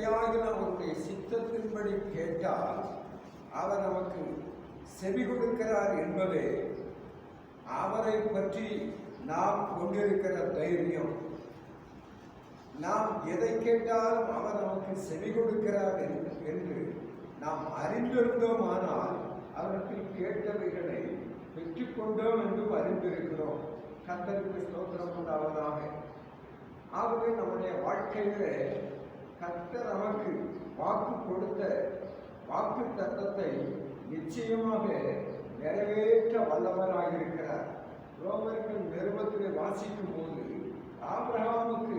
எதையாகிலும் அவருடைய சித்தத்தின்படி கேட்டால் அவர் நமக்கு செவி கொடுக்கிறார் என்பதே அவரை பற்றி நாம் கொண்டிருக்கிற தைரியம். நாம் எதை கேட்டாலும் அவர் நமக்கு செவி கொடுக்கிறார் என்று நாம் அறிந்திருந்தோமானால் அவருக்கு கேட்டவைகளை பெற்றுக்கொண்டோம் என்றும் அறிந்திருக்கிறோம். கர்த்தருக்கு ஸ்தோத்திரம் உண்டாவதாக. ஆகவே நம்முடைய வாழ்க்கையிலே கர்த்தர் நமக்கு வாக்கு கொடுத்த வாக்கு தத்தத்தை நிச்சயமாக நிறைவேற்ற வல்லவராக இருக்கிறார். ரோமர்கள் நிருபத்திலே வாசிக்கும் போது ஆபிரகாமுக்கு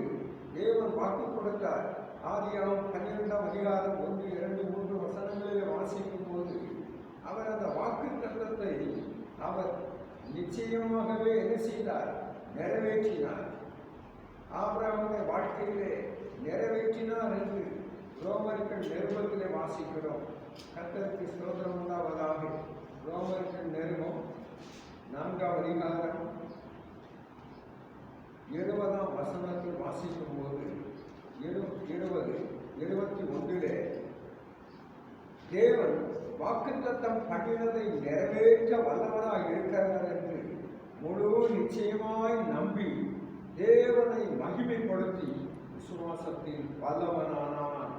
தேவன் வாக்கு கொடுத்தார். ஆதியாகமம் 12ஆம் அதிகாரம் 1, 2, 3 வசனங்களிலே வாசிக்கும் போது அவர் அந்த வாக்கு தத்தத்தை அவர் நிச்சயமாகவே என்ன செய்தார்? நிறைவேற்றினார். ஆபிரகாமுடைய வாழ்க்கையிலே நிறைவேற்றினார் என்று ரோமர்கள் நிருபத்திலே வாசிக்கிறோம். கர்த்தருக்கு ஸ்தோத்திரம் உண்டாவதாக. ரோமர்கள் நிருபம் 4ஆம் அதிகாரம் 20ஆம் வசனத்தில் வாசிக்கும் போது 21 தேவன் வாக்குத்தத்தம் பண்ணினதை நிறைவேற்ற வல்லவராக இருக்கிறார் என்று முழு நிச்சயமாய் நம்பி தேவனை மகிமைப்படுத்தி விசுவாசத்தில் வல்லவனானான்.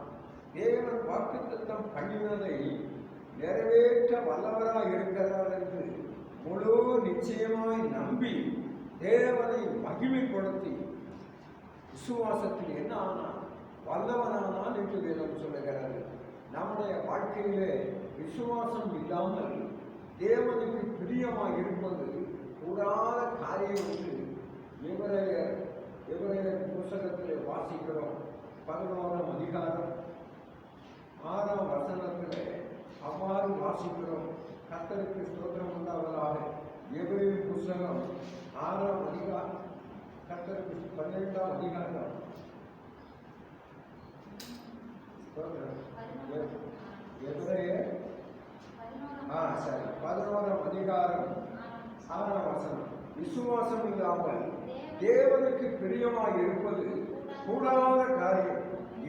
தேவன் வாக்குத்தத்தம் பண்ணினதை நிறைவேற்ற வல்லவராக இருக்கிறார் என்று முழு நிச்சயமாய் நம்பி தேவனை மகிமைப்படுத்தி விசுவாசத்தில் என்ன ஆனான்? வல்லவனானான் என்று வேதம் சொல்லுகிறது. நம்முடைய வாழ்க்கையிலே விசுவாசம் இல்லாமல் தேவனுக்கு பிரியமாக இருப்பது கூடாத காரியம் என்று எபிரேயர் புத்தகத்திலே வாசிக்கிறோம். 11ஆம் அதிகாரம் 6ஆம் வசனத்திலே அவ்வாறு வாசிக்கிறோம். கர்த்தருக்கு ஸ்தோத்திரம் உண்டாவதாக. எபிரேயர் புத்தகம் 6ஆம் அதிகாரம், கர்த்தருக்கு 12ஆம் அதிகாரம், எபிரேயர் 11ஆம் அதிகாரம் 6ஆம் வசனம். விசுவாசம் இல்லாமல் தேவனுக்கு பிரியமாக இருப்பது கூடாத காரியம்.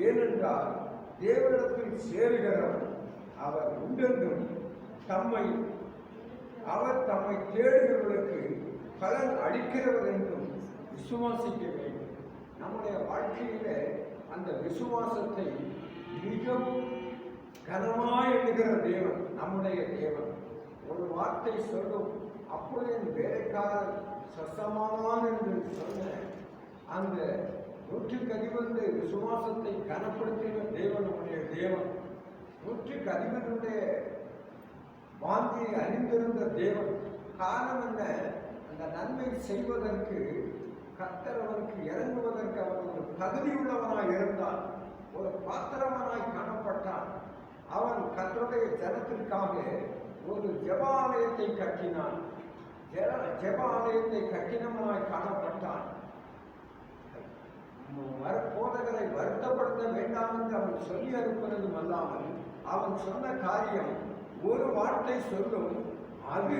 ஏனென்றால் தேவனிடத்தில் சேருகிறவர் அவர் உண்டென்றும் அவர் தம்மை தேடுகிறவர்களுக்கு பலன் அளிக்கிறவர் என்றும் விசுவாசிக்க வேண்டும். நம்முடைய வாழ்க்கையில அந்த விசுவாசத்தை மிகவும் கனமாய் எண்ணுகிற தேவன் நம்முடைய தேவன். ஒரு வார்த்தை சொல்லும், அப்பொழுது என் வேலைக்காரர் சசமானான் என்று சொன்ன அந்த 100 விசுவாசத்தை கனப்படுத்தின தேவன் நம்முடைய தேவன். 100 வாந்தியை அறிந்திருந்த தேவன். காரணம் என்ன? அந்த நன்மை செய்வதற்கு கர்த்தர் அவருக்கு இறங்குவதற்கு அவர் ஒரு தகுதி உள்ளவனாய் இருந்தான். ஒரு பாத்திரவனாய் காணப்பட்டான். அவன் கர்த்தருடைய ஜனத்திற்காக ஒரு ஜெபாலயத்தை கட்டினான். ஜெபாலயத்தை கட்டினவனாய் காணப்பட்டான். போதகரை வருத்தப்படுத்த வேண்டாம் என்று அவன் சொல்லி அனுப்புவதும் அல்லாமல் அவன் சொன்ன காரியம் ஒரு வார்த்தை சொல்லும், அது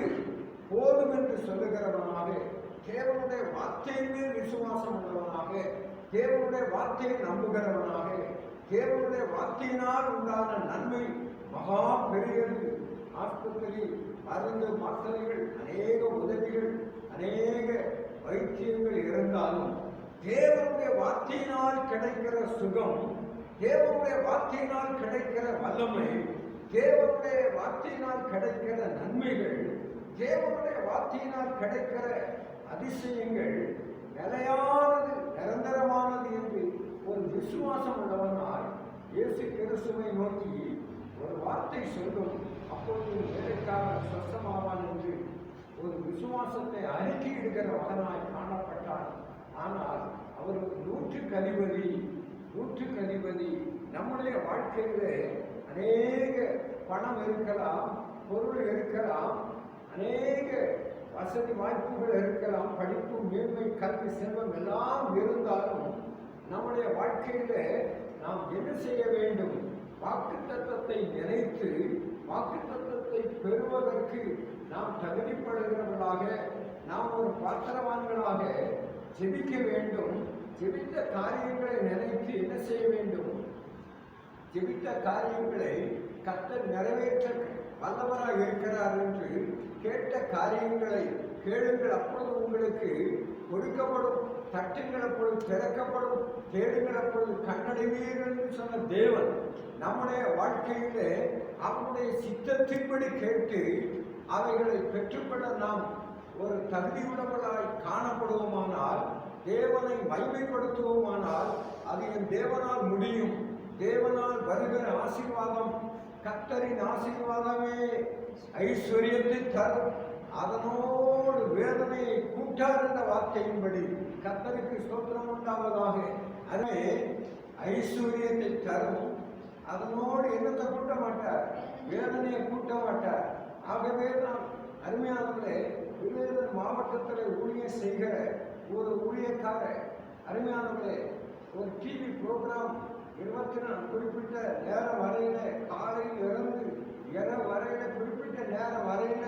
போதும் என்று சொல்லுகிறவனாக, தேவனுடைய வார்த்தையின் மேல் விசுவாசம் உள்ளவனாக, தேவனுடைய வார்த்தையை நம்புகிறவனாக, தேவனுடைய வார்த்தையினால் உண்டான நன்மை மகா பெரியது. ஆஸ்பத்திரி மருந்து மாத்திரைகள், அநேக உதவிகள், அநேக வைத்தியங்கள் இருந்தாலும் தேவனுடைய வார்த்தையினால் கிடைக்கிற சுகம், தேவனுடைய வார்த்தையினால் கிடைக்கிற வல்லமை, தேவனுடைய வார்த்தையினால் கிடைக்கிற நன்மைகள், தேவனுடைய வார்த்தையினால் கிடைக்கிற அதிசயங்கள் நிலையானது, நிரந்தரமானது என்று ஒரு விசுவாசம் உள்ளவனால் இயேசு கிறிஸ்துவை நோக்கி ஒரு வார்த்தை சொல்லும், அப்பொழுது வேலைக்காரன் சொஸ்தமாவான் என்று ஒரு விசுவாசத்தை அறிக்கையிடுகிற மகனாய் காணப்பட்டார். ஆனால் அவர் 100 அதிபதி. நம்முடைய வாழ்க்கையிலே அநேக பணம் இருக்கலாம், பொருள் இருக்கலாம், அநேக வசதி வாய்ப்புகள் இருக்கலாம், படிப்பு, மேன்மை, கல்வி, செல்வம் எல்லாம் இருந்தாலும் நம்முடைய வாழ்க்கையில நாம் என்ன செய்ய வேண்டும்? வாக்குத்தத்தத்தை நினைத்து வாக்குத்தத்தத்தை பெறுவதற்கு நாம் தகுதிப்படுகிறவர்களாக, நாம் ஒரு பாத்திரவான்களாக ஜெபிக்க வேண்டும். ஜெபித்த காரியங்களை நினைத்து என்ன செய்ய வேண்டும்? காரியங்களை கர்த்தர் நிறைவேற்ற வல்லவராக இருக்கிறார் என்று கேட்ட காரியங்களை கேளுங்கள், அப்பொழுது உங்களுக்கு கொடுக்கப்படும், தட்டுங்கள் அப்பொழுது திறக்கப்படும், தேடுங்கள் அப்பொழுது கண்டடைவீர்கள் என்று சொன்ன தேவன் நம்முடைய வாழ்க்கையிலே அவருடைய சித்தத்தின்படி கேட்டு அவைகளை பெற்றுக்கொள்ள நாம் ஒரு தகுதியுள்ளவர்களாய் காணப்படுவோமானால், தேவனை மகிமைப்படுத்துவோமானால் அது என் தேவனால் முடியும். தேவனால் வருகிற ஆசீர்வாதம், கர்த்தரின் ஆசீர்வாதமே ஐஸ்வர்யத்தை தரும், அதனோடு வேதனையை கூட்டார் என்ற வார்த்தையின்படி கர்த்தருக்கு ஸ்தோத்திரம் உண்டாவதாக. அதுவே ஐஸ்வர்யத்தை தரும், அதனோடு என்னத்தை கூட்ட மாட்டார், வேதனையை கூட்ட மாட்டார். ஆகவே நான் அருமையானவர்களே, விருதுநகர் மாவட்டத்தில் ஊழியம் செய்கிற ஒரு ஊழியக்காரர், அருமையானவர்களே, ஒரு டிவி ப்ரோக்ராம் 24 குறிப்பிட்ட நேரம் வரையில, காலையில் இருந்து இரவு வரையில, குறிப்பிட்ட நேரம் வரையில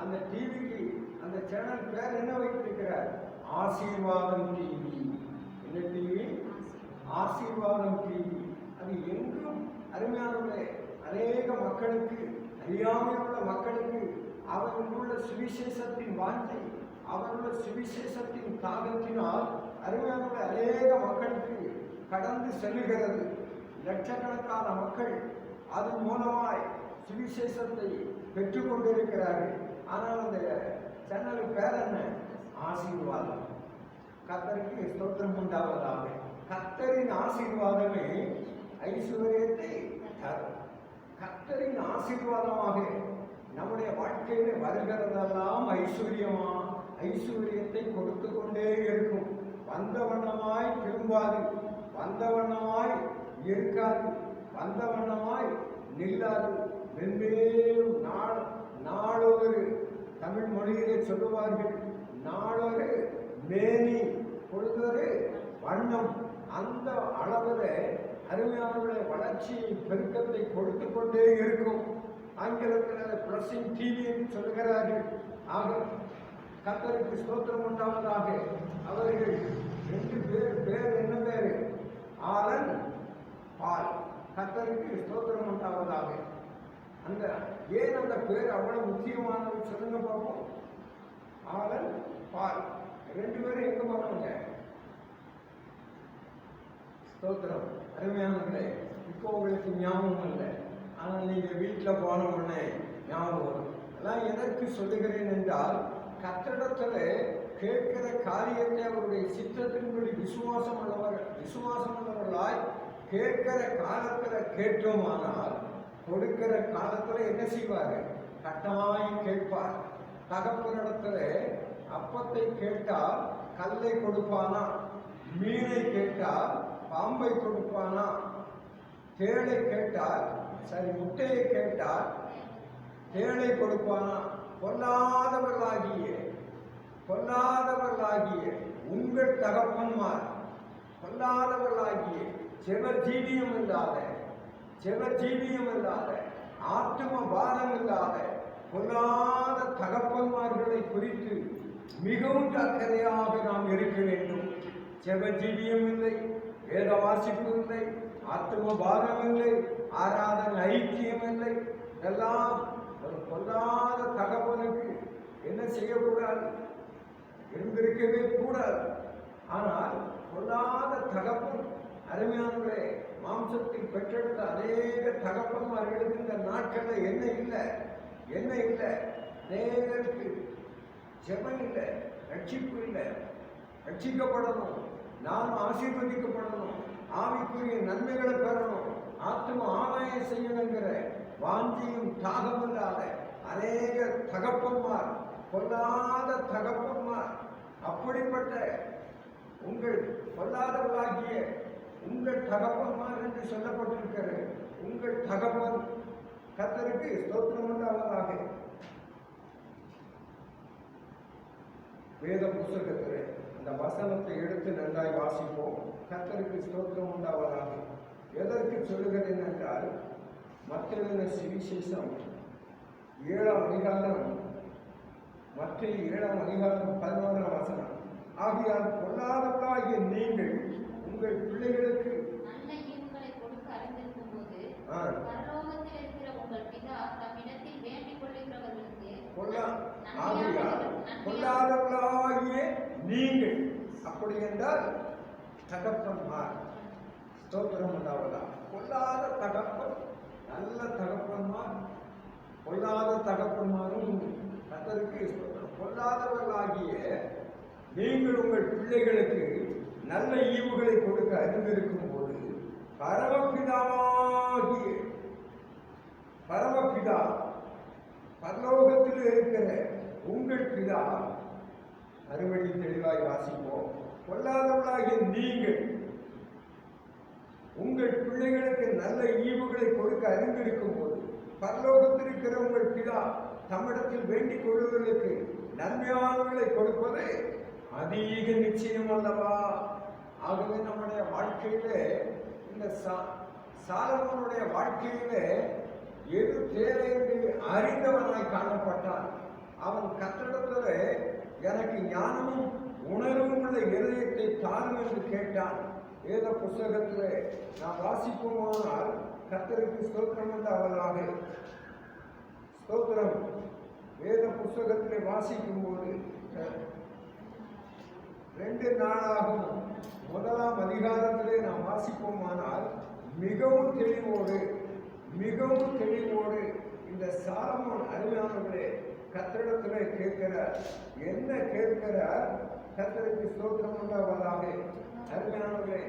அந்த டிவிக்கு அந்த சேனல் பேர் என்ன வைத்திருக்கிறார்? ஆசீர்வாதம் டிவி. என்ன டிவி? ஆசீர்வாதம் டிவி. அது எங்கும் அருமையானவர்களே, அநேக மக்களுக்கு, அறியாமல் உள்ள மக்களுக்கு அவர்களுள்ள சுவிசேஷத்தின் வாஞ்சை, அவர்களுள்ள சுவிசேஷத்தின் தாகத்தினால் அருமையானவர்களே அநேக மக்களுக்கு கடந்து செல்லுகிறது. லட்சக்கணக்கான மக்கள் அதன் மூலமாய் சுவிசேஷத்தை பெற்றுக் கொண்டிருக்கிறார்கள். ஆனால் அந்த சேனலுக்கு பேர் என்ன? ஆசீர்வாதம். கர்த்தருக்கு ஸ்தோத்திரம் உண்டாவதாக. கர்த்தரின் ஆசீர்வாதமே ஐஸ்வர்யத்தை தரும். கர்த்தரின் ஆசீர்வாதமாக நம்முடைய வாழ்க்கையில வருகிறதெல்லாம் ஐஸ்வர்யத்தை கொடுத்து கொண்டே இருக்கும். வந்த வண்ணமாய் திரும்பாது, வந்த வண்ணமாய் இருக்காது, வந்த வண்ணமாய் நில்லாது. மென்மேலும் நாளொரு, தமிழ் மொழியிலே சொல்லுவார்கள், நாளொரு மேனி, பொழுதொரு வண்ணம். அந்த அளவில் அருமையானவர்களை வளர்ச்சியை, பெருக்கத்தை கொடுத்து கொண்டே இருக்கும். ஆங்கிலத்தில் பிளஸிங் டிவி என்று சொல்லுகிறார்கள். ஆக கர்த்தருக்கு ஸ்தோத்திரம் உண்டாவதாக. அவர்கள் 2 பேர் என்ன பேரு? ஆலன், பால். கர்த்தருக்கு ஸ்தோத்திரம் உண்டாவதாக. அந்த ஏன் அந்த பேர் அவ்வளவு முக்கியமானது சொல்லுங்க பார்ப்போம். ஆலன், பால் 2 பேரும் எங்க போனாங்க? ஸ்தோத்திரம். அருமையானவர்களே, இப்போ உங்களுக்கு ஞாபகம் இல்லை, ஆனால் நீங்கள் வீட்டில் போன உடனே ஞாபகம் வரும். எல்லாம் எதற்கு சொல்லுகிறேன் என்றால், கர்த்தரிடத்தில் கேட்கிற காரியத்தை அவருடைய சித்தத்தின்படி விசுவாசம் உள்ளவர்களாய் கேட்கிற காலத்தில் கேட்டோமானால், கொடுக்கிற காலத்தில் என்ன செய்வார்? கட்டாயம் கேட்பார். தகப்பனிடத்தில் அப்பத்தை கேட்டால் கல்லை கொடுப்பானா? மீனை கேட்டால் பாம்பை கொடுப்பானா? தேளை கேட்டால், சரி முட்டையை கேட்டால் தேளை கொடுப்பானா? பொல்லாதவர்களாகிய உங்கள் தகப்பன்மார், பொல்லாதவர்களாகிய செவஜீவியம் இல்லாத ஆத்தும பாரம் இல்லாத பொல்லாத தகப்பன்மார்களை குறித்து மிகவும் அக்கறையாக நாம் இருக்க வேண்டும். செவஜீவியம் இல்லை, வேத வாசிப்பு இல்லை, ஆத்தும பாரம் இல்லை, ஆராதனை ஐக்கியம் இல்லை. எல்லாம் ஒரு பொல்லாத தகப்பனுக்கு என்ன செய்யக்கூடாது? இருந்திருக்கவே கூடாது. ஆனால் பொல்லாத தகப்பன், அருமையானவர்களே, மாம்சத்தில் பெற்றெடுத்த அநேக தகப்பன்மார்களுக்கு இந்த நாட்களில் என்ன இல்லை? அநேகருக்கு ஜெபம் இல்லை, ரட்சிப்பு இல்லை. ரட்சிக்கப்படணும், நாம் ஆசீர்வதிக்கப்படணும், ஆவிக்குரிய நன்மைகளை பெறணும், ஆத்ம ஆதாயம் செய்யணுங்கிற வாஞ்சியும் தாகம் இல்லாத அநேக தகப்பன்மார், பொல்லாத தகப்பன்மார். அப்படிப்பட்ட உங்கள் பொல்லாதவர்களாகிய உங்கள் தகப்பன்மார் என்று சொல்லப்பட்டிருக்கிற உங்கள் தகப்பன் கர்த்தருக்கு ஸ்தோத்திரம் உண்டாவதாக. வேத புஸ்தகத்தில் அந்த வசனத்தை எடுத்து நன்றாய் வாசிப்போம். கர்த்தருக்கு ஸ்தோத்திரம் உண்டாவதாக. எதற்கு சொல்லுகிறேன் என்றால், மத்தேயு சுவிசேஷம் 7ஆம் அதிகாரம், மத்தேயு 7ஆம் அதிகாரம் 11ஆம் வசனம். ஆகையால் பொல்லாதவர்களாகிய நீங்கள் உங்கள் பிள்ளைகளுக்கு பரலோகத்தில் இருக்கிற உங்கள் பிதா தம்மிடத்தில் வேண்டிக் கொள்ளுகிறவர்களுக்கு கொள்ளாதவர்களாகிய நீங்கள், அப்படி என்றால் தகப்பன்மார், ஸ்தோத்திரம் உண்டாவதா. கொள்ளாத தகப்பன், நல்ல தகப்பன்மார், கொள்ளாத தகப்பன்மாரும் உண்டு. கர்த்தருக்கு ஸ்தோத்திரம். கொள்ளாதவர்களாகிய நீங்கள் உங்கள் பிள்ளைகளுக்கு நல்ல ஈவுகளை கொடுக்க அறிந்திருக்கும் போது பரமபிதா பரலோகத்தில் இருக்கிற உங்கள் பிதா, மறுபடி தெளிவாய் வாசிப்போம். கொள்ளாதவர்களாகிய நீங்கள் உங்கள் பிள்ளைகளுக்கு நல்ல ஈவுகளை கொடுக்க அறிந்திருக்கும் போது பரலோகத்தில் இருக்கிற உங்கள் பிதா தம்மிடத்தில் வேண்டிக் கொள்வதற்கு நன்மையானவர்களை கொடுப்பது அதிக நிச்சயம் அல்லவா? ஆகவே நம்முடைய வாழ்க்கையிலே, இந்த சாலமோனுடைய வாழ்க்கையிலே எது தேவை என்று அறிந்தவனாய் காணப்பட்டான். அவன் கர்த்தரிடத்திலே எனக்கு ஞானமும் உணர்வும் உள்ள இருதயத்தை தாரும் என்று கேட்டான். வேத புஸ்தகத்திலே நாம் வாசிப்போமானால் கர்த்தருக்கு ஸ்தோத்திரம் உண்டாவதாக. ஸ்தோத்திரம். வேத புஸ்தகத்திலே வாசிக்கும் போது 2 நாளாகும் 1ஆம் அதிகாரத்திலே நாம் வாசிப்போமானால் மிகவும் தெளிவோடு இந்த சாலமோன் அருமையானவர்களே கர்த்தரிடத்திலே கேட்கிறார். என்ன கேட்கிறார்? கர்த்தருக்கு ஸ்தோத்திரம் உண்டாவதாக. அருமையானவர்களே,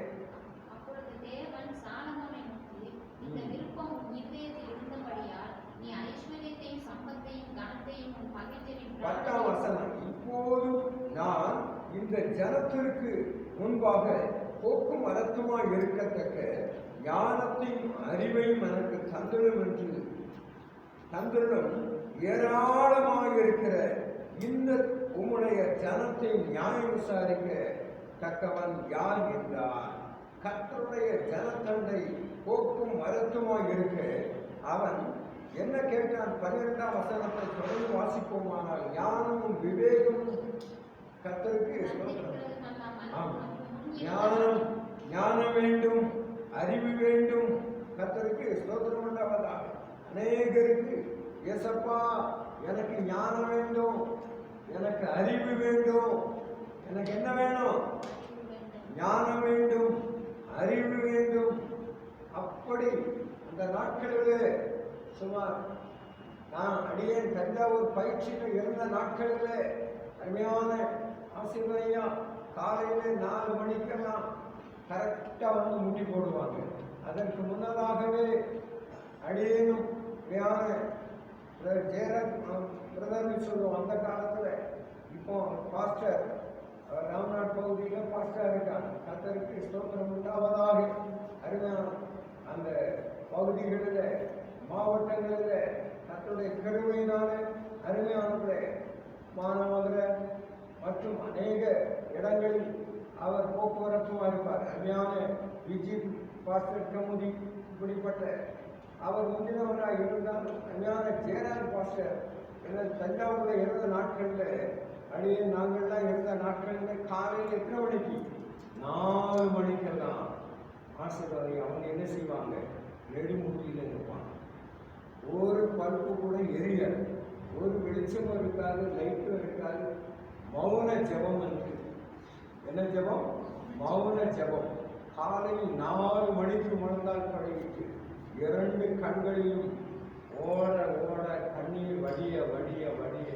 அப்பொழுது தேவன் சாலமோனை நோக்கி, இந்த விருப்பம் உன் இதயத்தில் இருந்தபடியால் நீ ஐஸ்வர்யத்தையும் சம்பத்தையும் கனத்தையும் உன் பகைஞரின் 10ஆம் வசனம். இப்போது நான் இந்த ஜனத்திற்கு முன்பாக போக்கும் அரத்துமாய் இருக்கத்தக்க ஞானத்தையும் அறிவையும் எனக்கு தந்திடும் ஏராளமாயிருக்கிற இந்த உம்முடைய ஜனத்தை நியாயம் விசாரிக்க தக்கவன் யார் என்றார். கர்த்தருடைய ஜனத்தண்டை போக்கும் மரத்துமாய் இருக்க அவன் என்ன கேட்டான்? 12ஆம் வசனத்தை தொடர்ந்து வாசிப்போமானால் ஞானமும் விவேகமும் கர்த்தருக்கு ஞானம் வேண்டும், அறிவு வேண்டும். கர்த்தருக்கு ஸ்தோத்திரம் உண்டாவதாக. அநேகருக்கு ஏசப்பா எனக்கு ஞானம் வேண்டும், எனக்கு அறிவு வேண்டும், எனக்கு என்ன வேணும்? ஞானம் வேண்டும், அறிவு வேண்டும். அப்படி அந்த நாட்களிலே சுமார் நான் அடியேன் தஞ்சாவூர் பயிற்சியில் இருந்த நாட்களிலே அருமையான ஆசீர்வாதையா காலையிலே 4 மணிக்கெல்லாம் கரெக்டாக வந்து முட்டி போடுவாங்க. அதற்கு முன்னதாகவே அடியேனும் பிரதர்னு சொல்லுவோம் அந்த காலத்தில். இப்போ பாஸ்டர் ராம்நாட் பகுதியில் பாஸ்டர் இருக்காங்க. கர்த்தருக்கு ஸ்தோத்திரம் உண்டாவதாக. அருமையான அந்த பகுதிகளில் மாவட்டங்களில் கர்த்தருடைய கிருபையினால அருமையானவர்களே மாணவர்கள மற்றும் அநேக இடங்களில் அவர் போக்குவரத்துமாக இருப்பார். அருமையான விஜய் பாஸ்டர் கமுதி இப்படிப்பட்ட அவர் முந்தினவராக இருந்தாலும் அருமையான ஜெயராஜ் பாஸ்டர் தஞ்சாவூரில் இருந்த நாட்களில் அடியே நாங்கள்லாம் இருந்த நாட்களில் காலையில் எத்தனை மணிக்கு? 4 மணிக்கெல்லாம் ஆசீர்வாதி அவங்க என்ன செய்வாங்க? நெடுமுடியில் இருப்பாங்க. ஒரு பல்பு கூட எரியாது, ஒரு வெளிச்சமும் இருக்காது, லைட்டும் இருக்காது. மௌன ஜபம் இருக்கு. என்ன ஜபம்? மௌன ஜபம். காலையில் 4 மணிக்கு முழந்தால் பழகிட்டு 2 கண்களிலும் ஓட ஓட கண்ணீர் வடிய வடிய வடிய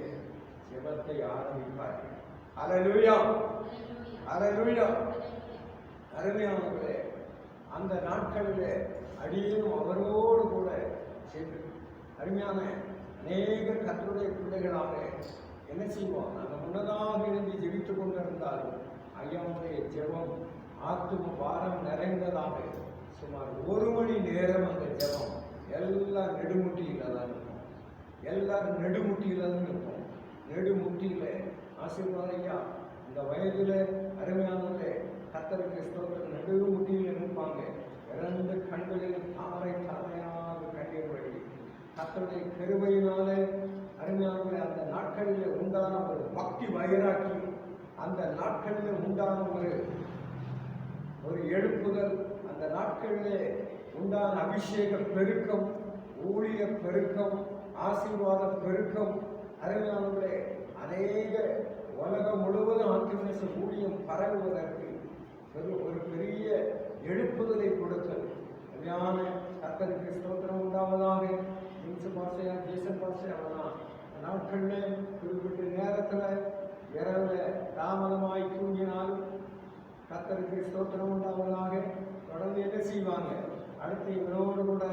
ஜெபத்தை ஆரம்பிப்பார்கள். அல்லேலூயா, அல்லேலூயா. அருமையானவர்களே, அந்த நாட்களிலே அடியேனும் அவரோடு கூட சென்று அருமையான அநேக கர்த்தருடைய பிள்ளைகளாக என்ன செய்வோம்? நாங்கள் முன்னதாக இருந்து ஜெபித்துக் கொண்டிருந்தாலும் ஐயாவுடைய ஜெபம் ஆத்தும பாரம் நிறைந்ததாக சுமார் 1 மணி நேரம் அந்த ஜெபம் எல்லாம் நெடுமுட்டியில தான் இருக்கும். எல்லாரும் நெடுமுட்டியில தான் இருக்கும். நெடுமுட்டியில ஆசீர்வாதையா இந்த வயதுல அருமையானவர்களே கர்த்தருக்கு ஸ்தோத்திரம் நெடுமுட்டியில் இருப்பாங்க. 2 கண்களில் தாரை தாரையாக கண்ணீர் வழி கர்த்தருடைய கிருபையினாலே அருமையானவர்களே அந்த நாட்களிலே உண்டான ஒரு பக்தி வைராக்கி, அந்த நாட்களிலே உண்டான ஒரு எழுப்புதல், அந்த நாட்களிலே உண்டான அபிஷேக பெருக்கம், ஊழிய பெருக்கம், ஆசீர்வாத பெருக்கம், அருமையானவர்களே, அநேக உலகம் முழுவதும் ஆக்கிரமிச ஊழியம் பரவுவதற்கு ஒரு பெரிய எழுப்புதலை கொடுத்தது. அருமையான கர்த்தருக்கு ஸ்தோத்திரம் உண்டாவதாக. பாஷையா ஜேசன் பாஷையா நாட்களில் குறிப்பிட்ட நேரத்தில் இரவுல தாமதமாய் தூங்கினாலும் கர்த்தருக்கு ஸ்தோத்திரம் உண்டாவதாக. தொடர்ந்து என்ன செய்வாங்க, அடுத்து இவரோடு கூட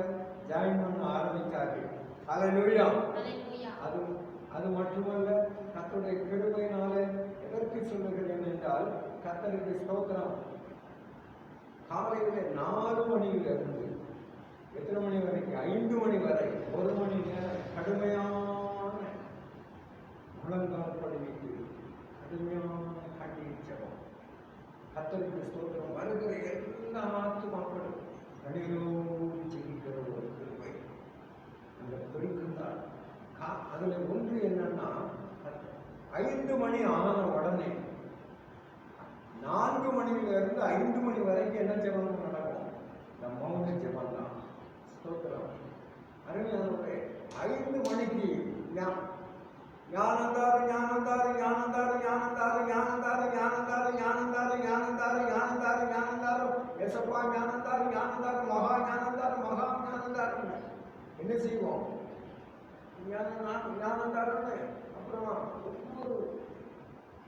ஜாயின் பண்ண ஆரம்பித்தார்கள். ஹல்லேலூயா. அது மட்டுமல்ல, கர்த்தருடைய கிருபையினாலே எதற்கு சொல்லுகிறேன் என்றால், கர்த்தருக்கு ஸ்தோத்திரம் காலையில் 4 மணியிலிருந்து எத்தனை மணி வரைக்கும், 5 மணி வரை 1 மணி நேரம் கடுமையான முழங்கால் படிவிட்டு கடுமையான கண்ணீர் ஜெபம். கர்த்தருக்கு ஸ்தோத்திரம். வருகிற எல்லா ஆத்துமாக்களும் கண்ணீரோடு ஜெபிக்கிற ஒரு கிருபை, அந்த பெருக்குந்தான். அதுல ஒன்று என்னன்னா, 5 மணி ஆன உடனே 4 மணியிலிருந்து 5 மணி வரைக்கும் என்ன ஜெபம் நடக்கும்? இந்த மௌன ஜெபம் தான். ஸ்தோத்திரம். அருமையானவர்களே, 5 மணிக்கு ஞானந்தாரு ஞானந்தாரு ஞானந்தாரு ஞானந்தாரு ஞானந்தாரு ஞானந்தாரு ஞானந்தாரு ஞானந்தாரு ஞானந்தாரு ஞானந்தாரு எசப்பா ஞானந்தாரு ஞானந்தாரு மகா ஞானந்தாரு மகா ஞானந்தாரு என்ன செய்வோம்? ஞானந்தாருன்னு அப்புறமா ஒவ்வொரு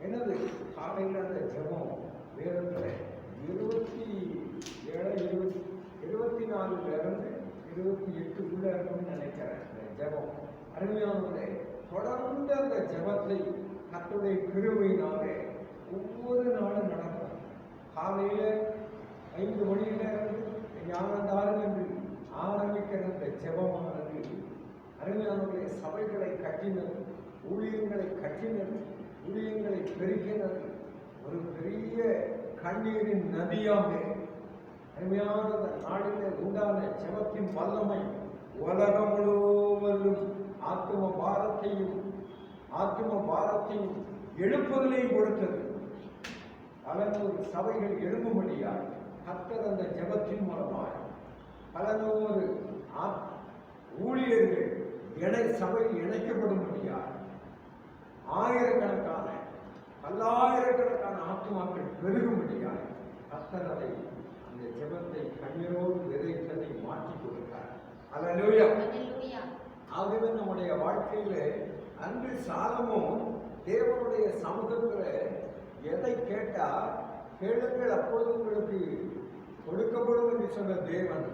என்னது காலையில் அந்த ஜெபம் வேதத்தில் 27 24 28 இருக்கும்னு நினைக்கிறேன். இந்த ஜெபம் அருமையானவர்களே, தொடர்ந்து அந்த ஜெபத்தை கர்த்தருடைய கிருபையினாலே ஒவ்வொரு நாளும் நடக்கும். காலையில் 5 மணியிலிருந்து ஞானந்தாரம் என்று ஆரம்பிக்கிற அந்த ஜெபமானது அருமையானவர்களே சபைகளை கட்டினது, ஊழியங்களை கட்டினது, ஊழியங்களை பெருக்கினது. ஒரு பெரிய கண்ணீரின் நதியாக அருமையான நாளிலே உண்டான ஜெபத்தின் வல்லமை உலகம் முழுவதும் ஆத்தும பாரத்தையும் எழுப்புதலையும் கொடுத்தது. 100 சபைகள் எழும்பும்படியாய் கர்த்தர் அந்த ஜெபத்தின் மூலமாய் 100 ஊழியர்கள் சபையில் இணைக்கப்படும்படியாய் ஆயிரக்கணக்கான பல்லாயிரக்கணக்கான ஆத்துமாக்கள் பெருகும்படியாய் கர்த்தர் அதை அந்த ஜெபத்தை கண்ணீரோடு விதைத்ததை மாற்றி கொடுத்தார். அல்லேலூயா. ஆகவே நம்முடைய வாழ்க்கையில அன்று சாலமோன் தேவனுடைய சமூகத்தில் எதை கேட்டா கேளுங்கள் அப்பொழுது உங்களுக்கு கொடுக்கப்படும் என்று சொன்ன தேவன்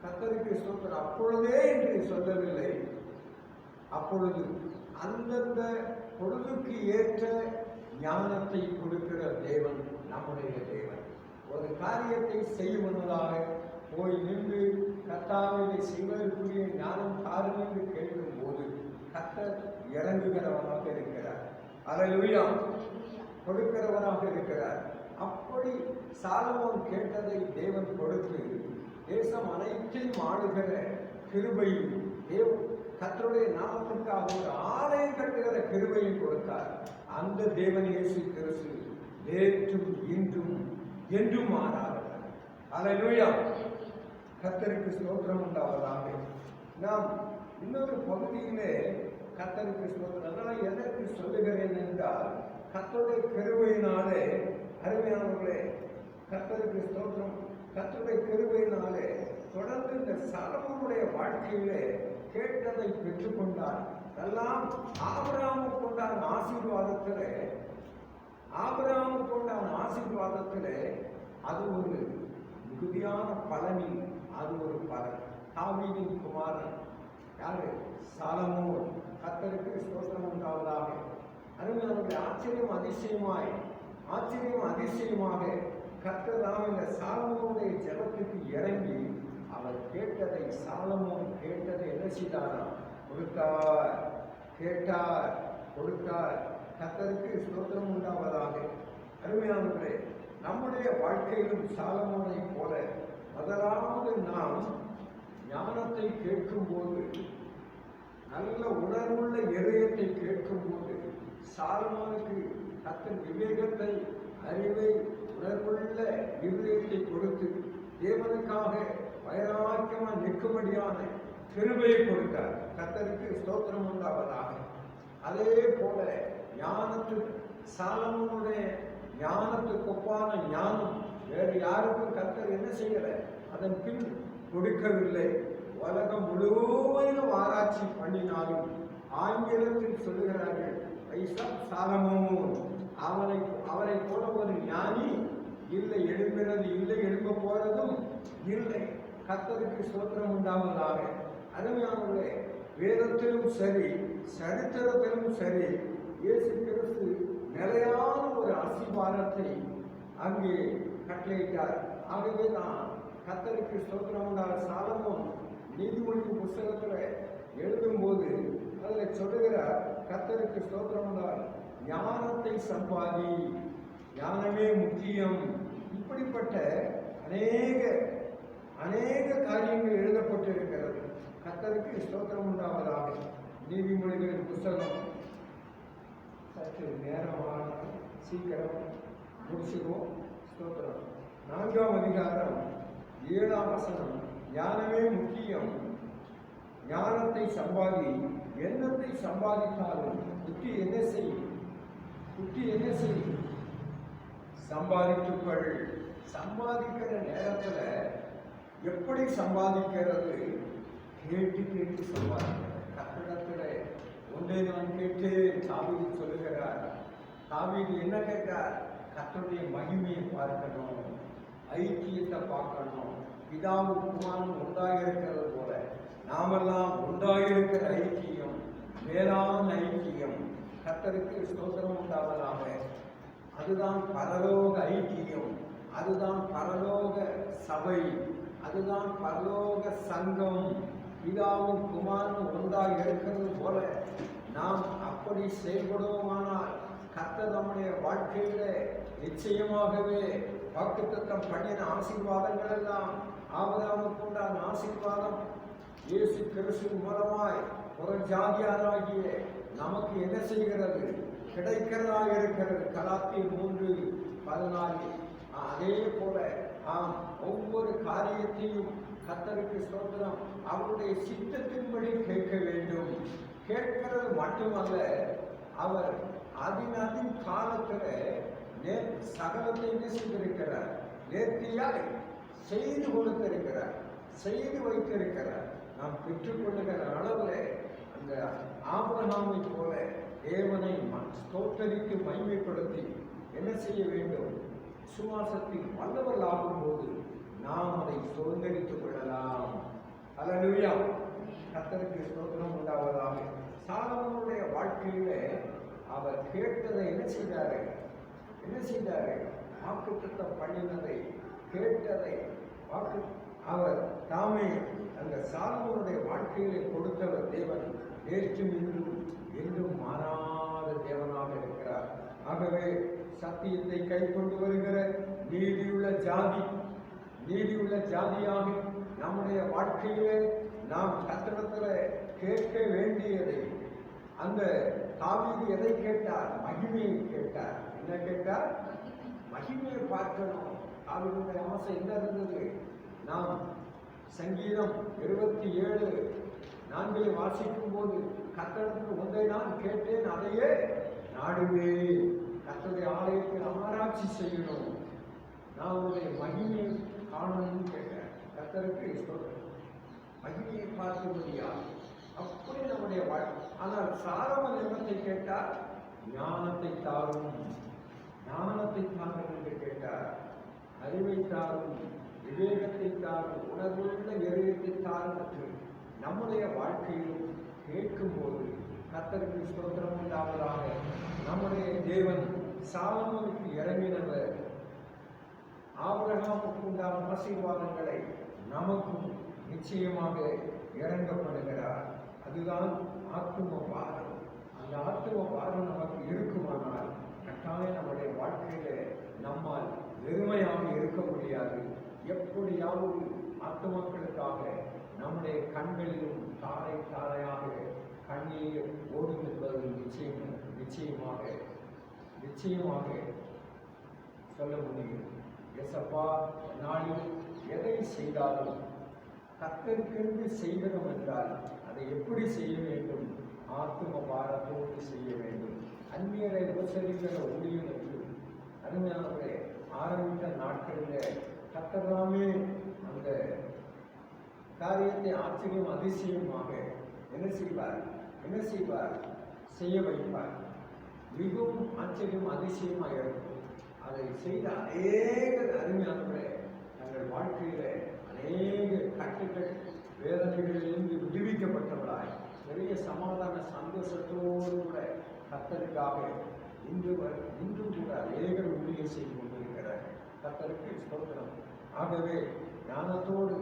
கர்த்தருக்கு ஸ்தோத்திரம். அப்பொழுதே என்று சொல்லவில்லை, அப்பொழுது அந்தந்த பொழுதுக்கு ஏற்ற ஞானத்தை கொடுக்கிற தேவன் நம்முடைய தேவன். ஒரு காரியத்தை செய்வதாக போய் நின்று கர்த்தாவை செய்வதற்குரிய ஞானம் தாரும் என்று கேட்கும் போது கர்த்தர் இறங்குகிறவனாக இருக்கிறார். அல்லேலூயா. கொடுக்கிறவனாக இருக்கிறார். அப்படி சாலமோன் கேட்டதை தேவன் கொடுத்து தேசம் அனைத்தையும் ஆளுகிற கிருபையும் கர்த்தருடைய நாமத்திற்காக ஒரு ஆலயம் கட்டுகிற கிருபையும் கொடுத்தார். அந்த தேவன் இயேசு கிறிஸ்து நேற்றும் இன்றும் என்றும் மாறாதவர். அல்லேலூயா. கர்த்தருக்கு ஸ்தோத்திரம் உண்டாவதாக. நாம் இன்னொரு பகுதியிலே கர்த்தருக்கு ஸ்தோத்திரம். அதனால் எதற்கு சொல்லுகிறேன் என்றால், கர்த்தருடைய கிருபையினாலே அருமையானவர்களே கர்த்தருக்கு ஸ்தோத்திரம். கர்த்தருடைய கிருபையினாலே தொடர்ந்து இந்த சாலமோனுடைய வாழ்க்கையிலே கேட்டதை பெற்றுக்கொண்டார். எல்லாம் ஆபிரகாமுக்கு உண்டான ஆசீர்வாதத்திலே அது ஒரு மிகுதியான பலனில் அது ஒரு பலன். தாவீதின் குமாரன் யாரு? சாலமோன். கர்த்தருக்கு ஸ்தோத்திரம் உண்டாவதாக. அருமையானவர்களே, ஆச்சரியம் அதிசயமாக கர்த்தர் தாம் இந்த சாலமோனுடைய ஜெபத்துக்கு இறங்கி அவர் கேட்டதை சாலமோன் கேட்டதை என்ன செய்தாரா? கொடுத்தார். கேட்டார், கொடுத்தார். கர்த்தருக்கு ஸ்தோத்திரம் உண்டாவதாக. அருமையானவர்களே, நம்முடைய வாழ்க்கையிலும் சாலமோனை போல முதலாவது நாம் ஞானத்தை கேட்கும்போது, நல்ல உணர்வுள்ள இதயத்தை கேட்கும்போது, சாலமோனுக்கு கர்த்தர் விவேகத்தை, அறிவை, உணர்வுள்ள இதயத்தை கொடுத்து தேவனுக்காக வைராக்கியமா நிற்கும்படியான கிருபையை கொடுத்தார். கர்த்தருக்கு ஸ்தோத்திரம் உண்டாவதாக. அதே போல ஞானத்துக்கு சாலமோனுடைய ஞானத்துக்கு ஒப்பான ஞானம் வேறு யாருக்கும் கர்த்தர் என்ன செய்யல, அதன் பின் கொடுக்கவில்லை. உலகம் முழுவதும் ஆராய்ச்சி பண்ணினாலும் ஆங்கிலத்தில் சொல்லுகிறார்கள் சாலமோன் அவரை போல ஒரு ஞானி இல்லை, எழும்பினது இல்லை, எழும்ப போறதும் இல்லை. கர்த்தருக்கு ஸ்தோத்திரம் உண்டாவதாக. அருமையானவர்களே, வேதத்திலும் சரி சரித்திரத்திலும் சரி இயேசு கிறிஸ்து நிலையான ஒரு ஆசீர்வாதத்தை அங்கே கட்டளையிட்டார். ஆகவே தான் கர்த்தருக்கு ஸ்தோத்திரம் உண்டாக. சாலமோன் நீதிமொழியின் புஸ்தகத்தில் எழுதும்போது அதில் சொல்லுகிறார், கர்த்தருக்கு ஸ்தோத்திரம் உண்டாக, ஞானத்தை சம்பாதி, ஞானமே முக்கியம். இப்படிப்பட்ட அநேக காரியங்கள் எழுதப்பட்டிருக்கிறது. கர்த்தருக்கு ஸ்தோத்திரம் உண்டாவதாக. நீதிமொழிகளின் புஸ்தகம் சற்று நேரமான சீக்கிரம் முடிச்சுவோம். ஸ்தோத்திரம் 4ஆம் அதிகாரம் 7ஆம் வசனம், ஞானமே முக்கியம், ஞானத்தை சம்பாதி, எண்ணத்தை சம்பாதித்தாலும் புத்தி என்ன செய்யும்? புத்தி என்ன செய்யும்? சம்பாதித்துக்கள். சம்பாதிக்கிற நேரத்துல எப்படி சம்பாதிக்கிறது? கேட்டு கேட்டு சம்பாதிக்கிறது. கத்திடத்துல ஒன்றை நான் கேட்டு தாவீது சொல்லுகிறார். தாவீது என்ன கேட்டார்? கர்த்தருடைய மகிமையை பார்க்கணும், ஐக்கியத்தை பார்க்கணும். பிதாவும் குமாரனும் உண்டாயிருக்கிறது போல நாமெல்லாம் உண்டாயிருக்கிற ஐக்கியம் மேலான ஐக்கியம். கர்த்தருக்கு ஸ்தோத்திரம் உண்டாவதாக. அதுதான் பரலோக ஐக்கியம், அதுதான் பரலோக சபை, அதுதான் பரலோக சங்கம். பிதாவும் குமாரனும் ஒன்றாக இருக்கிறது போல நாம் அப்படி செயல்படுவோமானால் கர்த்தர் நம்முடைய வாழ்க்கையில நிச்சயமாகவே வாக்குத்தத்தம் பண்ணின ஆசீர்வாதங்கள் எல்லாம், ஆபிரகாமுக்கு உண்டான ஆசீர்வாதம் இயேசு கிறிஸ்து மூலமாய் ஒரு ஜாதியாராகிய நமக்கு என்ன செய்கிறது? கிடைக்கிறதா இருக்கிறது. கலாத்தியர் 3:14. அதே போல ஒவ்வொரு காரியத்தையும் கர்த்தருக்கு ஸ்தோத்திரம் அவருடைய சித்தத்தின்படி கேட்க வேண்டும். கேட்கிறது மட்டுமல்ல, அவர் அதின் காலத்தில் சகலத்தை என்ன செய்திருக்கிறார்? நேர்த்தியாய் செய்து கொடுத்திருக்கிறார், செய்து வைத்திருக்கிறார். நாம் பெற்றுக்கொள்ளுகிற அளவில் அந்த ஆபிரகாமை போல தேவனை ஸ்தோத்தரித்து மகிமைப்படுத்தி என்ன செய்ய வேண்டும்? விசுவாசத்தில் வல்லவர்கள் ஆகும்போது நாம் அதை சுதந்திரித்துக் கொள்ளலாம். அல்லேலூயா. கர்த்தருக்கு ஸ்தோத்திரம் உண்டாவதாக. சாலமோனுடைய வாழ்க்கையில அவர் கேட்டதை என்ன செய்தாரு? வாக்குத்தத்தம் பண்ணினதை, கேட்டதை அவர் தாமே அந்த சாலமோனுடைய வாழ்க்கையிலே கொடுத்தவர் தேவன். நேற்றும் இன்றும் என்றும் மாறாத தேவனாக இருக்கிறார். ஆகவே சத்தியத்தை கை கொண்டு வருகிற நீதியுள்ள ஜாதியாக நம்முடைய வாழ்க்கையிலே நாம் கர்த்தரிடத்தில் கேட்க வேண்டியதை, அந்த தாவீது எதை கேட்டார்? மகிமையை கேட்டார். என்ன கேட்டார்? மகிமையை பார்க்கணும். தாவீதுடைய ஆசை என்ன இருந்தது? நாம் சங்கீதம் 27:4 வாசிக்கும் போது கர்த்தருக்கு ஒன்றை நான் கேட்டேன், அதையே நாடுவே. கர்த்தருடைய ஆலயத்தில் ஆராய்ச்சி செய்யணும், நான் உடைய மகிமையை காணணும்னு கேட்டேன். கர்த்தருக்கு மகிமையை பார்க்க முடியாது. அப்படி நம்முடைய வாழ்க்கை. ஆனால் சாலமோன் என்னத்தை கேட்டார்? ஞானத்தை தாரும், ஞானத்தை தாரும் என்று கேட்டார். அறிவை தாரும், விவேகத்தை தாரும், உணர்வுள்ள எரியத்தை தாரும் என்று நம்முடைய வாழ்க்கையிலும் கேட்கும்போது கர்த்தருக்கு ஸ்தோத்திரம் உண்டாவதாக. நம்முடைய தேவன் சாலமோனுக்கு இறங்கினவர் ஆபிரகாமுக்கு உண்டான ஆசீர்வாதங்களை நமக்கும் நிச்சயமாக இறங்கப்படுகிறார். அதுதான் ஆத்தும பாரம். அந்த ஆத்தும பாரம் நமக்கு இருக்குமானால் கட்டாயம் நம்முடைய வாழ்க்கையில நம்மால் வெறுமையாக இருக்க முடியாது. எப்படியாவது ஆத்துமாக்களுக்காக நம்முடைய கண்களிலும் தாரை தாரையாக கண்ணீர் ஓடும் என்பது நிச்சயமாக சொல்ல முடியும். எசப்பா, நாளில் எதை செய்தாலும் கர்த்தருக்கென்று செய்கிறோம் என்றால் அதை எப்படி செய்ய வேண்டும்? ஆத்தும பாரத்தோடு செய்ய வேண்டும். அந்நியரை உபசரிக்கிற ஊழியம் என்று அருமையானவர்களே, ஆரம்பித்த நாட்களில் கர்த்தராமே அந்த காரியத்தை ஆச்சரியம் அதிசயமாக என்ன செய்வார்? செய்ய வைப்பார். மிகவும் ஆச்சரியம் அதிசயமாக இருக்கும். அதை செய்த அநேக அருமையானவர்களே தங்கள் வாழ்க்கையில அநேக கட்டுகள் வேதனைகளிலிருந்து விடுவிக்கப்பட்டவர்களாய் பெரிய சமாதான சந்தோஷத்தோடு கூட கர்த்தருக்காக இன்றும் கூட அநேகர் ஊழியம் செய்து கொண்டிருக்கிறார். கர்த்தருக்கு ஸ்தோத்திரம். ஆகவே ஞானத்தோடு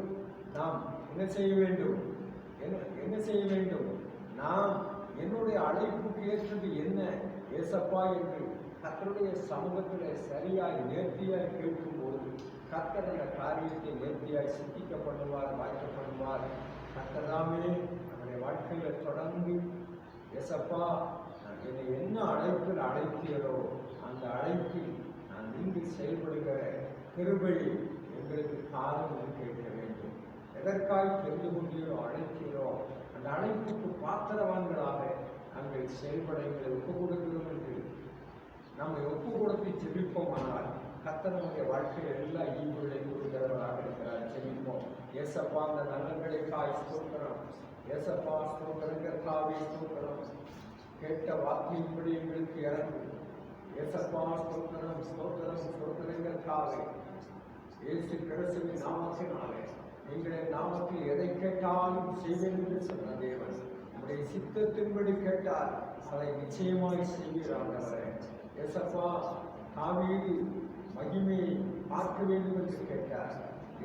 நாம் என்ன செய்ய வேண்டும்? நாம் என்னுடைய அழைப்புக்கு ஏற்றது என்ன ஏசப்பா என்று கர்த்தருடைய சமூகத்தில் சரியாய் நேர்த்தியாய் கேட்கும்போது கர்த்தர் அந்த காரியத்தை நேர்த்தியாய் சிந்திக்கப்படுவார், வாய்க்கப்படுவார். கர்த்தராமே நம்முடைய வாழ்க்கையில் தொடர்ந்து ஏசப்பா என்னை என்ன அழைப்பில் அழைத்தீரோ அந்த அழைப்பில் நான் நின்று செயல்படுகிற கிருபையை எங்களுக்கு காலம் கேட்க வேண்டும். எதற்காய் தெரிந்து கொண்டீரோ அழைத்தீரோ அந்த அழைப்புக்கு பாத்திரவான்களாக நாங்கள் செயல்பட எங்களை ஒப்புக் கொடுக்கிறோம் என்று நம்மை ஒப்புக் கொடுத்து ஜெபிப்போமானால் கர்த்தர் நம்முடைய வாழ்க்கையில் எல்லா ஈவுகளை கொடுக்கிறவராக இருக்கிறார். ஜெபிப்போம். ஏசப்பா அந்த நலன்களுக்காய் ஸ்தோத்திரம். ஏசப்பா ஸ்தோத்திரங்களுக்காகவே ஸ்தோத்திரம். கேட்ட வார்த்தையின்படி எங்களுக்கு இறங்கும். ஏசப்பா ஸ்தோத்திரங்களுக்காக இயேசு கிறிஸ்துவின் நாமத்தினாலே எங்களுடைய நாமத்தில் எதை கேட்டாலும் செய்வேன் என்று சொன்ன தேவன் நம்முடைய சித்தத்தின்படி கேட்டால் அதை நிச்சயமாய் செய்கிறார். ஏசப்பா தாவீது மகிமையை பார்க்க வேண்டும் என்று கேட்டார்.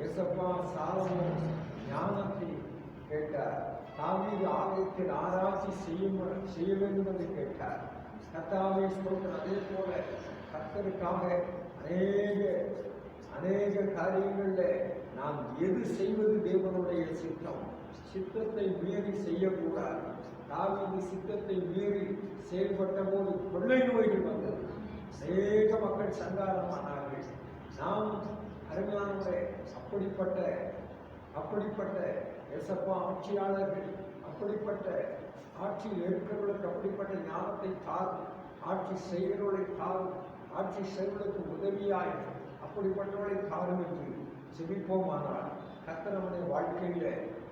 ஏசப்பா சாலமோன் ஞானத்தை கேட்டார். தாவீது ஆலயத்தில் ஆராய்ச்சி செய்ய வேண்டும் என்று கேட்டார். கர்த்தாவே ஸ்தோத்திரம். அதே போல கர்த்தருக்காக அநேக காரியங்களில் நாம் எது செய்வது தேவனுடைய சித்தத்தை மீறி செய்யக்கூடாது. தாவீது சித்தத்தை மீறி செயல்பட்ட போது கொள்ளை நோய்கள் வந்தது. அநேக மக்கள் சங்காரமானார்கள். நாம் அருமையானவரே அப்படிப்பட்ட ஏசப்பா ஆட்சியாளர்கள் அப்படிப்பட்ட ஆட்சியில் இருக்கிறவர்களுக்கு அப்படிப்பட்ட ஞானத்தை தாரும். ஆட்சி செய்கிறவர்களை தாரும். ஆட்சி செய்வதற்கு உதவியாய் அப்படிப்பட்டவர்களை தாரும் என்று செபிப்போமானால் கர்த்தர் நம்முடைய வாழ்க்கையில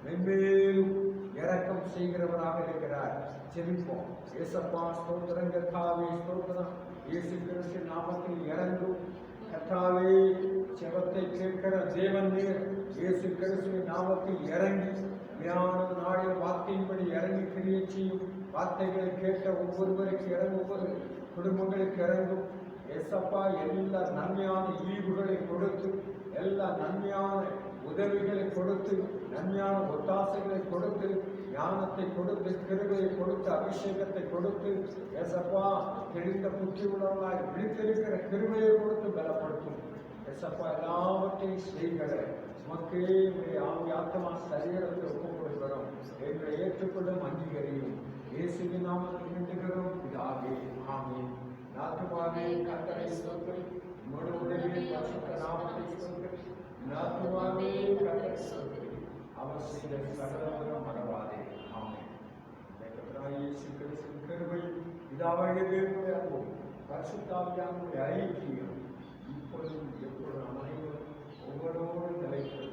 மென்மேலும் இரக்கம் செய்கிறவராக இருக்கிறார். செபிப்போம். ஏசப்பா ஸ்தோத்திரங்களுக்காகவே ஸ்தோத்திரம். இயேசு கிறிஸ்து நாமத்தில் இறங்கும் கர்த்தாவே செபத்தை கேட்கிற தேவன் நீர். இயேசு கிறிஸ்துவின் நாமத்தில் இறங்கி ஞான நாளிய வார்த்தையின்படி இறங்கி கிரியை செய்யும். வார்த்தைகளை கேட்ட ஒவ்வொருவருக்கு இறங்கும். ஒவ்வொரு குடும்பங்களுக்கு இறங்கும். ஏசப்பா எல்லா நன்மையான ஈவுகளை கொடுத்து எல்லா நன்மையான உதவிகளை கொடுத்து நன்மையான ஒத்தாசைகளை கொடுத்து ஞானத்தை கொடுத்து கிருபையை கொடுத்து அபிஷேகத்தை கொடுத்து ஏசப்பா தெரிந்த புத்தி உள்ளவர்களாய் விழித்திருக்கிற கிருபையை கொடுத்து பலப்படுத்தும். ஏசப்பா எல்லாவற்றையும் செய்கிற மக்கே ஆவி ஆத்மா சரீரத்தை ஒப்புக் கொடுக்கிறோம். எங்களை ஏற்றுக்கொள்ளும் அங்கீகரியும். இயேசுவின் நாமத்தில் வேண்டுகிறோம் பிதாவே. ஆமென். நாத்துமாவே கர்த்தரை ஸ்தோத்திரி. உம்முடைய உதவியை பரிசுத்த நாமத்தை ஸ்தோத்திரி. நாத்துமாவே கர்த்தரை ஸ்தோத்திரி. அவர் செய்த சகலமும் மறவாதே. ஆமென். இயேசு கிறிஸ்துவின் கிருபை பிதாவாகிய தேவனுடைய அன்பும் பரிசுத்த ஆவியானவருடைய ஐக்கியம் இப்பொழுதும் எப்பொழுதும் அனைவரும் ஒவ்வொருவரோடும் நிலைத்து